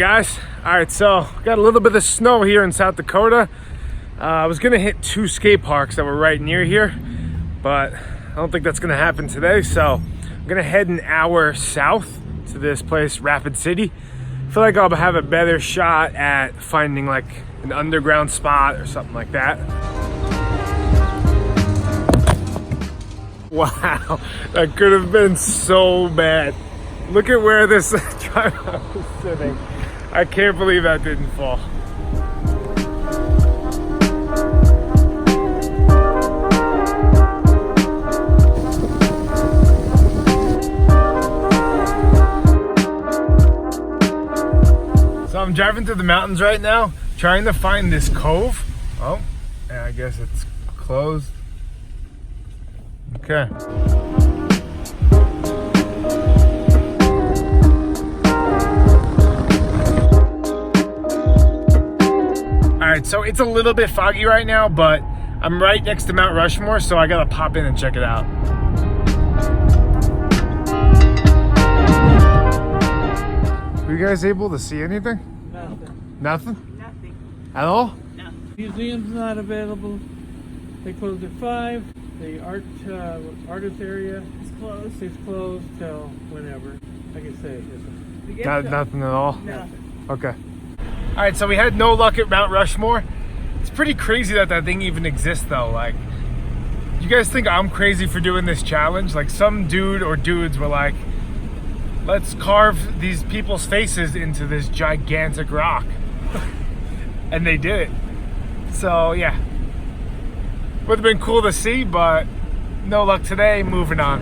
guys. All right, so got a little bit of snow here in South Dakota. I was gonna hit 2 skate parks that were right near here, but I don't think that's gonna happen today. So I'm gonna head an hour south to this place, Rapid City. I feel like I'll have a better shot at finding like an underground spot or something like that. Wow, that could have been so bad. Look at where this driver is sitting. I can't believe that didn't fall. So I'm driving through the mountains right now, trying to find this cove. Oh, and I guess it's closed. Okay. All right, so it's a little bit foggy right now, but I'm right next to Mount Rushmore, so I gotta pop in and check it out. Were you guys able to see anything? Nothing. Nothing? Nothing. At all? No. Museum's not available. They closed at 5. The artist area is closed. It's closed till whenever. Like I say, Nothing at all? Nothing. Okay. All right, so we had no luck at Mount Rushmore. It's pretty crazy that that thing even exists though. Like, you guys think I'm crazy for doing this challenge? Like some dude or dudes were like, let's carve these people's faces into this gigantic rock. And they did it. So yeah, would have been cool to see, but no luck today. Moving on.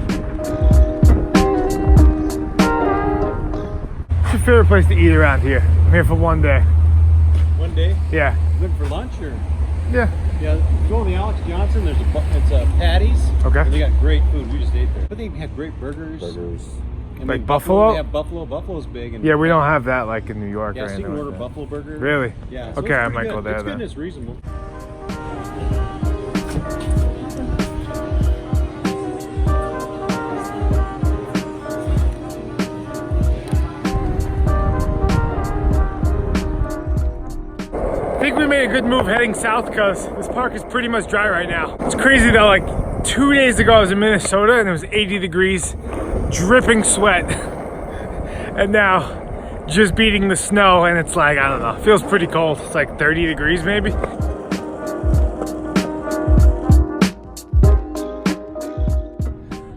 What's your favorite place to eat around here? I'm here for one day. One day? Yeah. Good for lunch or? Yeah. Yeah, go to the Alex Johnson, it's Patty's. Okay. And they got great food, we just ate there. But they have great burgers. I Like Buffalo? They have Buffalo. Buffalo's big. And Yeah, we don't have that like in New York yeah, or so you anything can order like that. Buffalo burger. Really? Yeah. So Okay, I it's might pretty go good. there It's good then. and it's reasonable. I think we made a good move heading south because this park is pretty much dry right now. It's crazy though, like 2 days ago I was in Minnesota and it was 80 degrees, dripping sweat. And now just beating the snow and it's like, I don't know, it feels pretty cold. It's like 30 degrees maybe.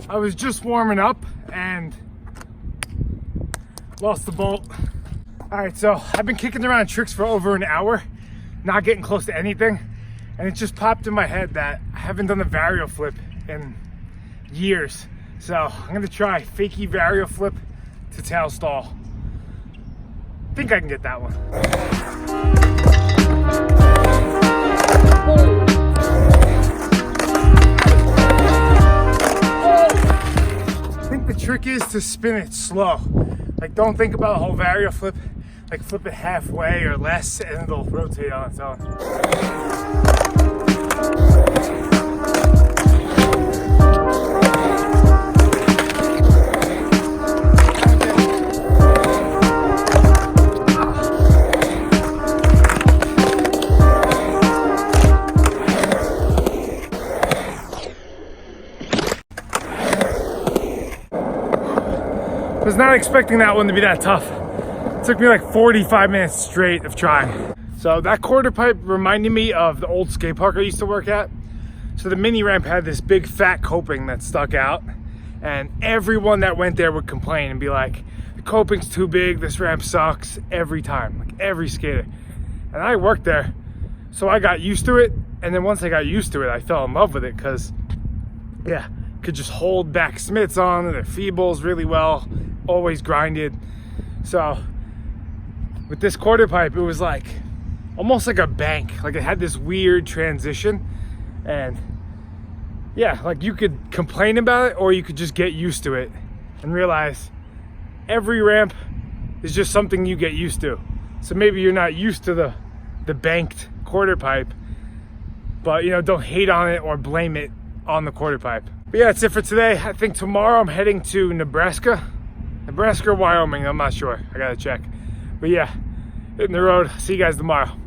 I was just warming up and lost the bolt. All right, so I've been kicking around tricks for over an hour, not getting close to anything. And it just popped in my head that I haven't done a varial flip in years. So I'm gonna try fakie varial flip to tail stall. I think I can get that one. I think the trick is to spin it slow. Like, don't think about the whole varial flip. Like, flip it halfway or less and it'll rotate on its own. I was not expecting that one to be that tough. It took me like 45 minutes straight of trying. So that quarter pipe reminded me of the old skate park I used to work at. So the mini ramp had this big fat coping that stuck out, and everyone that went there would complain and be like, the coping's too big, this ramp sucks, every time, like every skater. And I worked there, so I got used to it. And then once I got used to it, I fell in love with it because, yeah, could just hold back Smiths on and their feebles really well, always grinded. So with this quarter pipe, it was like almost like a bank. Like it had this weird transition, and yeah, like you could complain about it or you could just get used to it and realize every ramp is just something you get used to. So maybe you're not used to the banked quarter pipe, but you know, don't hate on it or blame it on the quarter pipe. But yeah, that's it for today. I think tomorrow I'm heading to Nebraska or Wyoming, I'm not sure, I gotta check. But yeah, hitting the road. See you guys tomorrow.